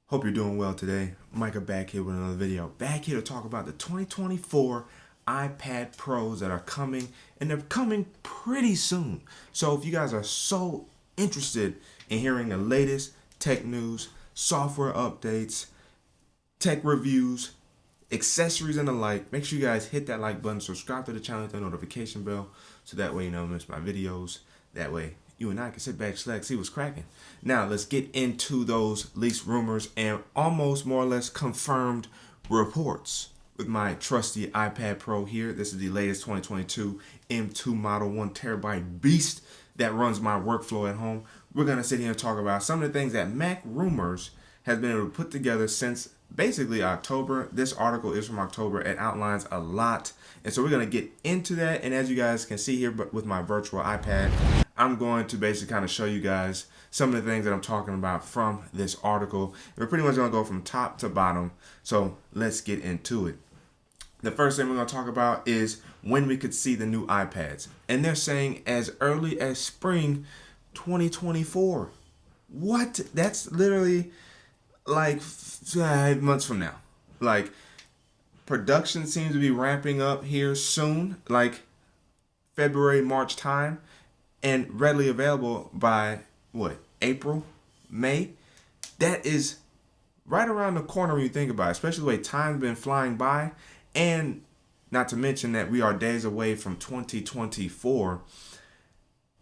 Hope you're doing well today. Micah back here with another video. Back here to talk about the 2024 iPad Pros that are coming, and they're coming pretty soon. So if you guys are so interested in hearing the latest tech news, software updates, tech reviews, accessories, and the like, make sure you guys hit that like button, subscribe to the channel, hit the notification bell, so that way you don't miss my videos. That way you and I can sit back, slack, see what's cracking. Now let's get into those leaked rumors and almost more or less confirmed reports with my trusty iPad Pro here. This is the latest 2022 M2 model, 1 TB beast that runs my workflow at home. We're gonna sit here and talk about some of the things that MacRumors has been able to put together since basically October. This article is from October. It outlines a lot, and so we're going to get into that. And as you guys can see here, but with my virtual iPad, I'm going to basically kind of show you guys some of the things that I'm talking about from this article. We're pretty much going to go from top to bottom, so let's get into it. The first thing we're going to talk about is when we could see the new iPads, and they're saying as early as spring 2024. What? That's literally like 5 months from now. Like, production seems to be ramping up here soon, like February, March time, and readily available by what, April, May? That is right around the corner when you think about it, especially the way time's been flying by, and not to mention that we are days away from 2024.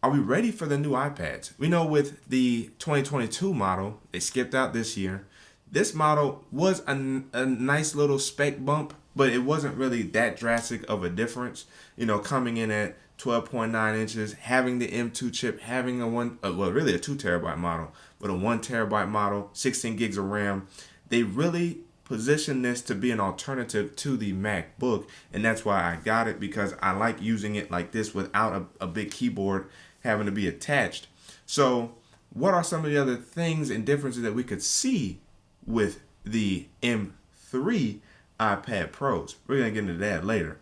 Are we ready for the new iPads? We know with the 2022 model, they skipped out this year. This model was a nice little spec bump, but it wasn't really that drastic of a difference. You know, coming in at 12.9 inches, having the M2 chip, having really a 2 TB model, but a 1 TB model, 16 gigs of RAM. They really positioned this to be an alternative to the MacBook, and that's why I got it, because I like using it like this without a big keyboard having to be attached. So what are some of the other things and differences that we could see with the M3 iPad Pros? We're going to get into that later.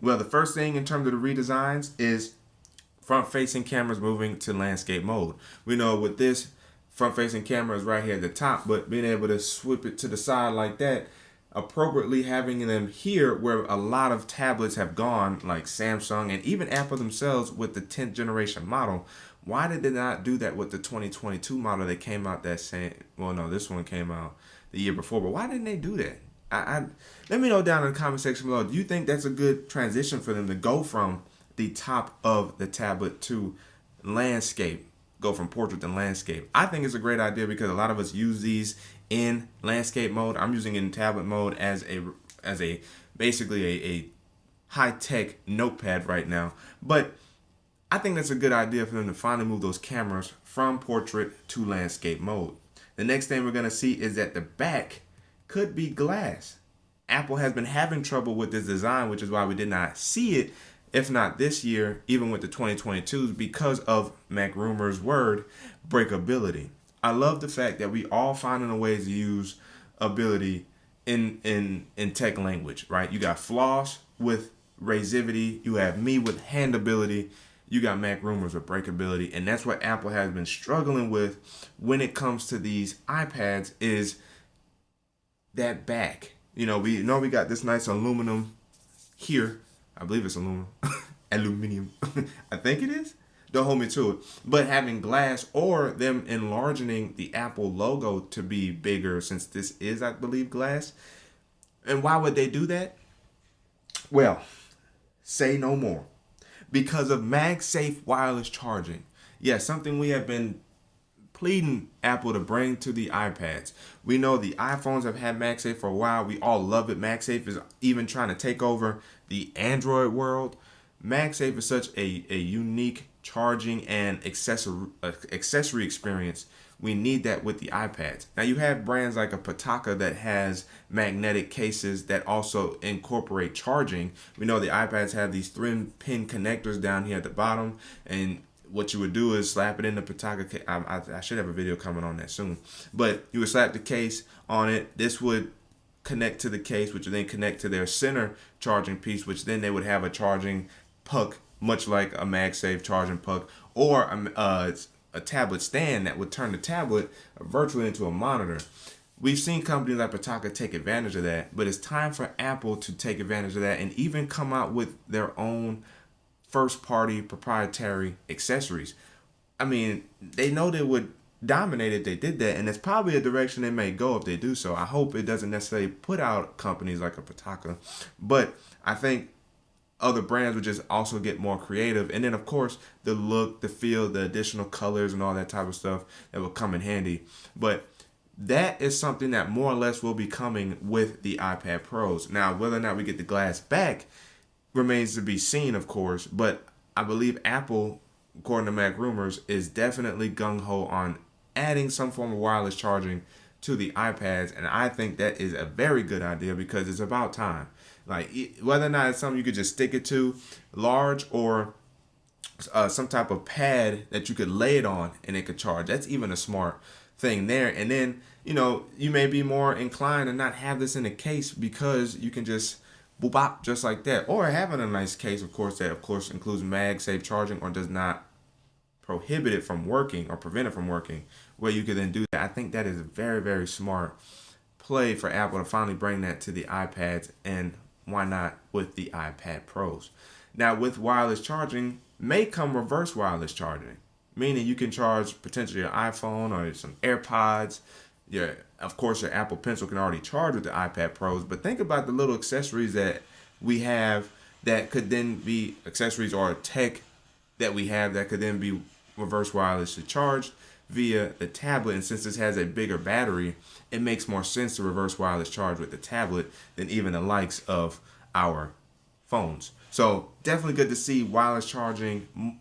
Well, the first thing in terms of the redesigns is front-facing cameras moving to landscape mode. We know with this, front-facing camera is right here at the top, but being able to swip it to the side like that, appropriately having them here where a lot of tablets have gone, like Samsung and even Apple themselves with the 10th generation model. Why did they not do that with the 2022 model that came out that same, well, no, this one came out the year before, but why didn't they do that? Let me know down in the comment section below. Do you think that's a good transition for them to go from the top of the tablet to landscape, go from portrait to landscape? I think it's a great idea because a lot of us use these in landscape mode. I'm using it in tablet mode as a basically a high-tech notepad right now. But I think that's a good idea for them to finally move those cameras from portrait to landscape mode. The next thing we're going to see is that the back could be glass. Apple has been having trouble with this design, which is why we did not see it, if not this year, even with the 2022s, because of MacRumors' word, breakability. I love the fact that we all finding a way to use ability in tech language, right? You got Floss with razivity, you have me with handability, you got MacRumors with breakability, and that's what Apple has been struggling with when it comes to these iPads, is that back. You know we got this nice aluminum here. I believe it's aluminum. Aluminium. I think it is. Don't hold me to it. But having glass, or them enlarging the Apple logo to be bigger, since this is, I believe, glass. And why would they do that? Well, say no more. Because of MagSafe wireless charging. Yeah, something we have been pleading Apple to bring to the iPads. We know the iPhones have had MagSafe for a while. We all love it. MagSafe is even trying to take over the Android world. MagSafe is such a unique charging and accessory experience. We need that with the iPads. Now you have brands like a Pitaka that has magnetic cases that also incorporate charging. We know the iPads have these 3-pin connectors down here at the bottom, and what you would do is slap it in the Pitaka. I should have a video coming on that soon. But you would slap the case on it. This would connect to the case, which would then connect to their center charging piece, which then they would have a charging puck, much like a MagSafe charging puck, or a tablet stand that would turn the tablet virtually into a monitor. we've seen companies like Pataka take advantage of that, but it's time for Apple to take advantage of that and even come out with their own first party proprietary accessories. I mean, they know they would dominate if they did that, and it's probably a direction they may go if they do so. I hope it doesn't necessarily put out companies like a Pataka, but I think other brands would just also get more creative. And then, of course, the look, the feel, the additional colors, and all that type of stuff that will come in handy. But that is something that more or less will be coming with the iPad Pros. Now, whether or not we get the glass back remains to be seen, of course, but I believe Apple, according to MacRumors, is definitely gung-ho on adding some form of wireless charging to the iPads, and I think that is a very good idea because it's about time. Like, whether or not it's something you could just stick it to, large, or some type of pad that you could lay it on and it could charge. That's even a smart thing there. And then, you may be more inclined to not have this in a case because you can just boop bop just like that. Or having a nice case, of course, that of course includes MagSafe charging or does not prohibit it from working or prevent it from working, where you could then do that. I think that is a very, very smart play for Apple to finally bring that to the iPads, and why not with the iPad Pros. Now, with wireless charging may come reverse wireless charging, meaning you can charge potentially your iPhone or some AirPods. Of course, your Apple Pencil can already charge with the iPad Pros, but think about the little accessories that we have that could then be accessories or tech that we have that could then be reverse wirelessly charged via the tablet. And since this has a bigger battery, it makes more sense to reverse wireless charge with the tablet than even the likes of our phones. So definitely good to see wireless charging.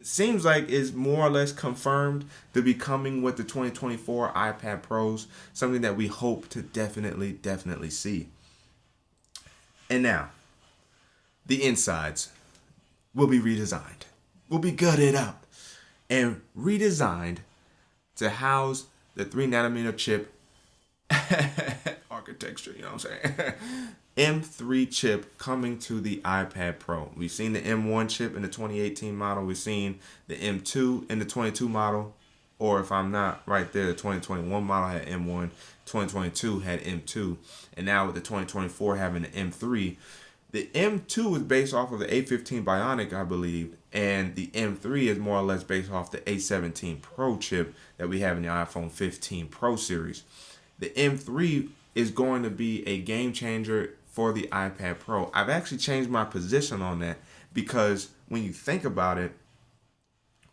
Seems like is more or less confirmed to be coming with the 2024 iPad Pros, something that we hope to definitely see. And now, the insides will be redesigned, will be gutted up, and redesigned to house the 3nm chip architecture, you know what I'm saying? M3 chip coming to the iPad Pro. We've seen the M1 chip in the 2018 model. We've seen the M2 in the 22 model. Or if I'm not right there, the 2021 model had M1, 2022 had M2. And now with the 2024 having the M3, the M2 is based off of the A15 Bionic, I believe, and the M3 is more or less based off the A17 Pro chip that we have in the iPhone 15 Pro series. The M3 is going to be a game changer for the iPad Pro. I've actually changed my position on that because when you think about it,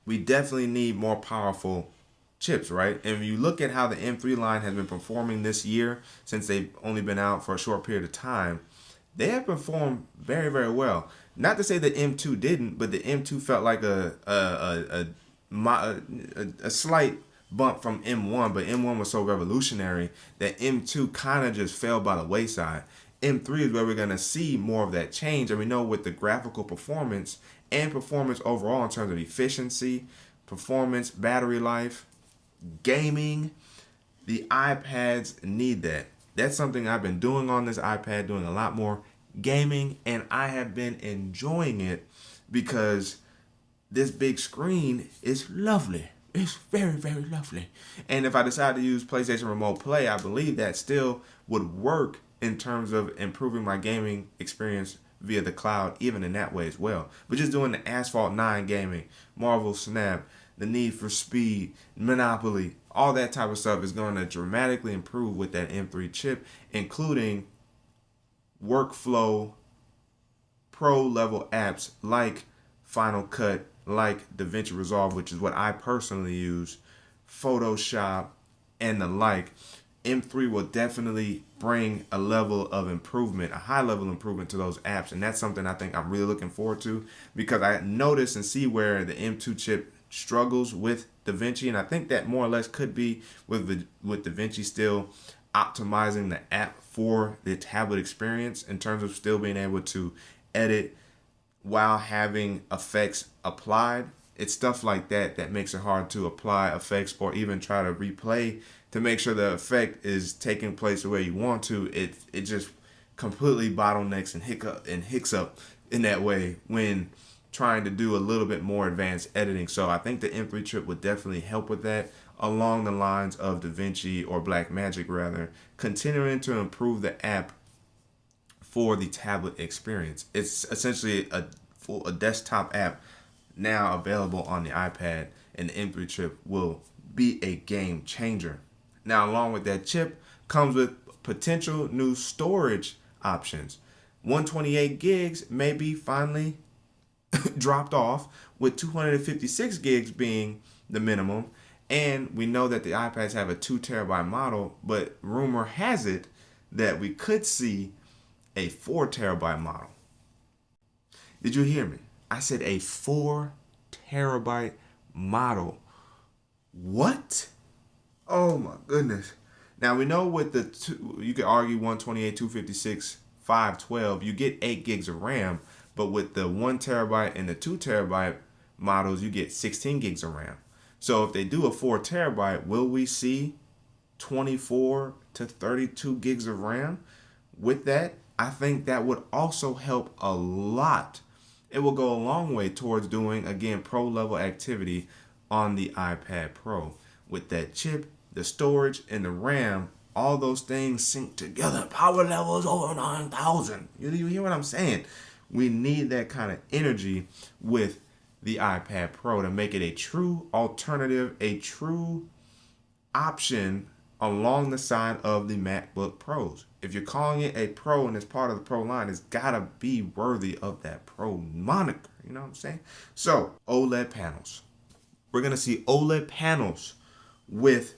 we definitely need more powerful chips, right? And when you look at how the M3 line has been performing this year, since they've only been out for a short period of time, they have performed very, very well. Not to say the M2 didn't, but the M2 felt like a slight bump from M1, but M1 was so revolutionary that M2 kind of just fell by the wayside. M3 is where we're going to see more of that change, and we know with the graphical performance and performance overall in terms of efficiency, performance, battery life, gaming, the iPads need that. That's something I've been doing on this iPad, doing a lot more gaming, and I have been enjoying it because this big screen is lovely. It's very, very lovely. And if I decide to use PlayStation Remote Play, I believe that still would work in terms of improving my gaming experience via the cloud, even in that way as well. But just doing the Asphalt 9 gaming, Marvel Snap, the Need for Speed, Monopoly, all that type of stuff is going to dramatically improve with that M3 chip, including workflow pro level apps like Final Cut, like DaVinci Resolve, which is what I personally use, Photoshop, and the like. M3 will definitely bring a level of improvement, a high level improvement to those apps. And that's something I think I'm really looking forward to because I notice and see where the M2 chip struggles with DaVinci. And I think that more or less could be with DaVinci still optimizing the app for the tablet experience in terms of still being able to edit while having effects applied. It's stuff like that that makes it hard to apply effects or even try to replay to make sure the effect is taking place the way you want to. It just completely bottlenecks and hicks up in that way when trying to do a little bit more advanced editing. So I think the M3 chip would definitely help with that. along the lines of DaVinci or Blackmagic rather, continuing to improve the app for the tablet experience. It's essentially a desktop app now available on the iPad, and the M3 chip will be a game changer. Now, along with that chip comes with potential new storage options. 128 gigs may be finally dropped off, with 256 gigs being the minimum. And we know that the iPads have a 2 terabyte model, but rumor has it that we could see a 4 terabyte model. Did you hear me? I said a 4 terabyte model. What? Oh my goodness. Now we know with the you could argue 128, 256, 512, you get 8 gigs of RAM, but with the 1 terabyte and the 2 terabyte models, you get 16 gigs of RAM. So if they do a 4 terabyte, will we see 24 to 32 gigs of RAM? With that, I think that would also help a lot. It will go a long way towards doing, again, pro level activity on the iPad Pro. With that chip, the storage, and the RAM, all those things sync together. Power levels over 9,000. You hear what I'm saying? We need that kind of energy with the iPad Pro to make it a true alternative, a true option along the side of the MacBook Pros. If you're calling it a Pro and it's part of the Pro line, it's gotta be worthy of that Pro moniker. You know what I'm saying? So, OLED panels. We're gonna see OLED panels with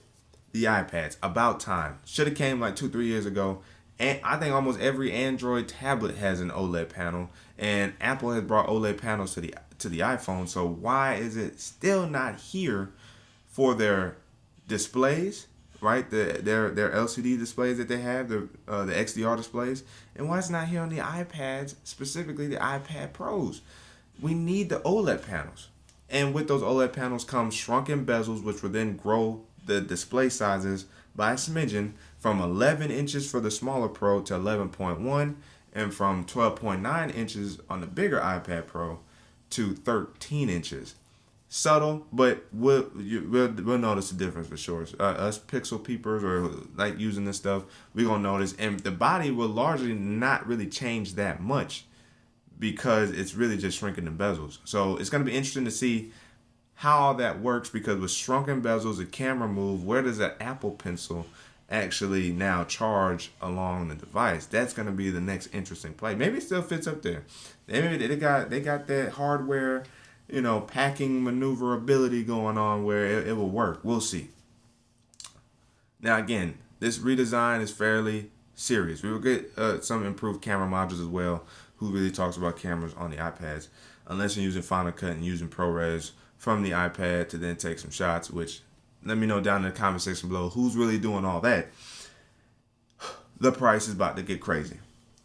the iPads. About time. Should have came like 2-3 years ago. And I think almost every Android tablet has an OLED panel, and Apple has brought OLED panels to the iPhone. So why is it still not here for their displays, right? Their LCD displays that they have, the XDR displays, and why it's not here on the iPads, specifically the iPad Pros? We need the OLED panels, and with those OLED panels come shrunken bezels, which will then grow the display sizes by a smidgen from 11 inches for the smaller Pro to 11.1, and from 12.9 inches on the bigger iPad Pro to 13 inches. Subtle, but we'll notice the difference for sure. Us pixel peepers or like using this stuff, we're gonna notice, and the body will largely not really change that much because it's really just shrinking the bezels. So it's gonna be interesting to see how all that works, because with shrunken bezels, a camera move, where does that Apple Pencil actually now charge along the device? That's going to be the next interesting play. Maybe it still fits up there. Maybe they got that hardware, packing maneuverability going on where it will work. We'll see. Now again, this redesign is fairly serious. We will get some improved camera modules as well. Who really talks about cameras on the iPads? Unless you're using Final Cut and using ProRes from the iPad to then take some shots, which let me know down in the comment section below who's really doing all that. The price is about to get crazy.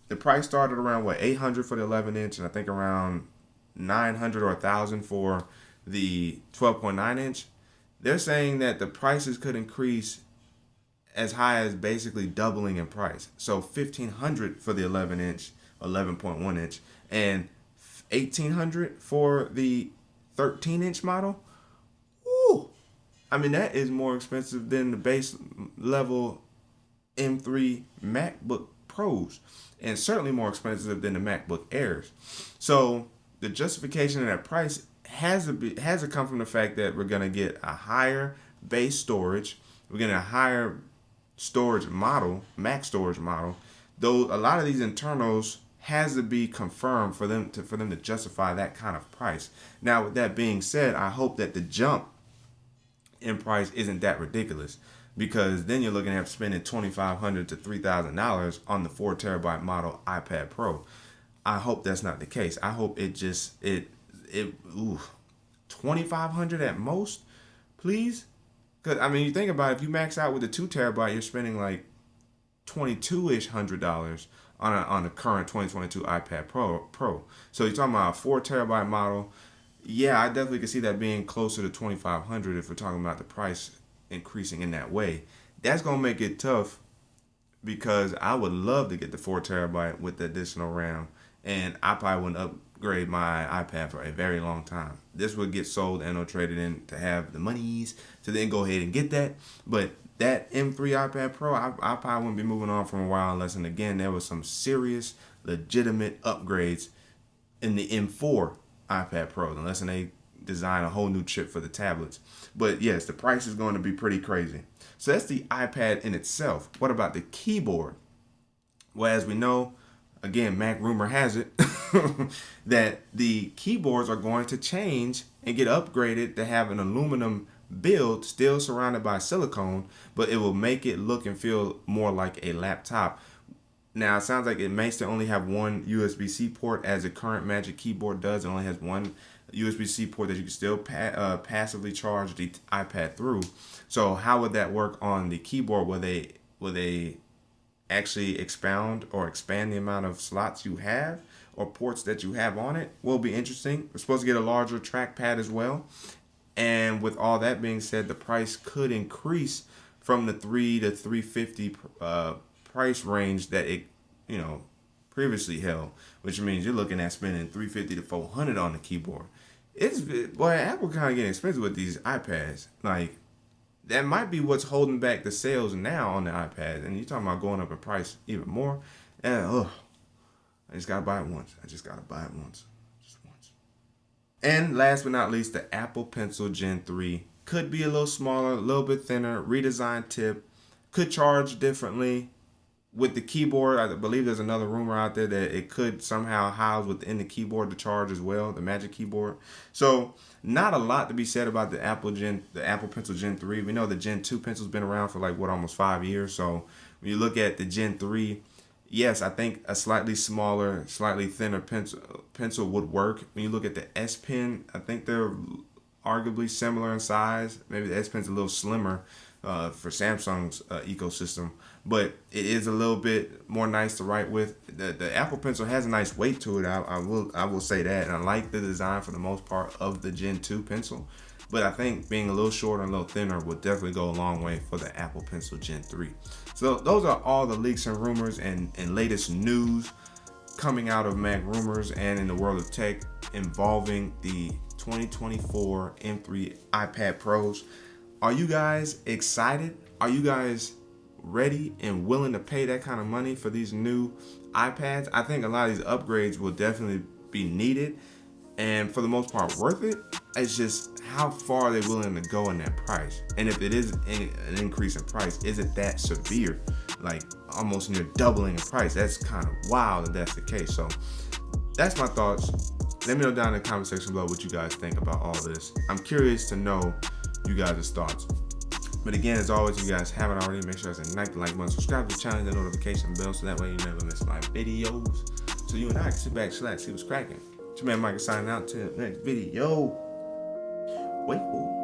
The price started around $800 for the 11 inch, and I think around $900 or $1,000 for the 12.9 inch. They're saying that the prices could increase as high as basically doubling in price. So $1,500 for the 11 inch, 11.1 inch, and $1,800 for the 13-inch model. Ooh, I mean, that is more expensive than the base level M3 MacBook Pros, and certainly more expensive than the MacBook Airs. So the justification of that price has to come from the fact that we're gonna get a higher base storage, we're getting a higher storage model, Mac storage model. Though a lot of these internals has to be confirmed for them to justify that kind of price. Now, with that being said, I hope that the jump in price isn't that ridiculous, because then you're looking at spending $2,500 to $3,000 on the 4 terabyte model iPad Pro. I hope that's not the case. I hope $2,500 at most, please. Because I mean, you think about it, if you max out with the 2 terabyte, you're spending like $2,200 on a current 2022 iPad Pro. So you're talking about a 4 terabyte model. Yeah, I definitely could see that being closer to $2,500 if we're talking about the price increasing in that way. That's gonna make it tough, because I would love to get the 4 terabyte with the additional RAM, and I probably wouldn't upgrade my iPad for a very long time. This would get sold and or traded in to have the monies to then go ahead and get that. But that M3 iPad Pro, I probably wouldn't be moving on for a while unless, and again, there was some serious, legitimate upgrades in the M4 iPad Pros, unless they design a whole new chip for the tablets. But yes, the price is going to be pretty crazy. So that's the iPad in itself. What about the keyboard? Well, as we know, again, MacRumor has it that the keyboards are going to change and get upgraded to have an aluminum build, still surrounded by silicone, but it will make it look and feel more like a laptop. Now, it sounds like it may still only have one USB-C port, as the current Magic Keyboard does. It only has one USB-C port that you can still passively charge the iPad through. So how would that work on the keyboard? Will they actually expound or expand the amount of slots you have or ports that you have on it? Will be interesting. We're supposed to get a larger trackpad as well. And with all that being said, the price could increase from the $300 to $350 price range that it, previously held, which means you're looking at spending $350 to $400 on the keyboard. Apple kind of getting expensive with these iPads. Like, that might be what's holding back the sales now on the iPad. And you're talking about going up in price even more. And I just gotta buy it once. Just once. And last but not least, the Apple Pencil Gen 3 could be a little smaller, a little bit thinner, redesigned tip, could charge differently. With the keyboard, I believe there's another rumor out there that it could somehow house within the keyboard to charge as well, the Magic Keyboard. So not a lot to be said about the Apple Pencil Gen 3. We know the Gen 2 pencil's been around for almost 5 years. So when you look at the Gen 3, yes, I think a slightly smaller, slightly thinner pencil would work. When you look at the S Pen, I think they're arguably similar in size. Maybe the S Pen's a little slimmer for Samsung's ecosystem, but it is a little bit more nice to write with. The Apple Pencil has a nice weight to it. I will say that, and I like the design for the most part of the Gen 2 pencil. But I think being a little shorter and a little thinner would definitely go a long way for the Apple Pencil Gen 3. So those are all the leaks and rumors and latest news coming out of MacRumors and in the world of tech involving the 2024 M3 iPad Pros. Are you guys excited? Are you guys ready and willing to pay that kind of money for these new iPads? I think a lot of these upgrades will definitely be needed and for the most part worth it. It's just how far are they willing to go in that price? And if it is an increase in price, is it that severe? Like almost near doubling in price. That's kind of wild if that's the case. So that's my thoughts. Let me know down in the comment section below what you guys think about all this. I'm curious to know you guys' thoughts. But again, as always, if you guys haven't already, make sure to like the like button, subscribe to the channel, and the notification bell, so that way you never miss my videos. So you and I can sit back, relax, see what's cracking. It's your man Mike signing out till the next video. Wait for it.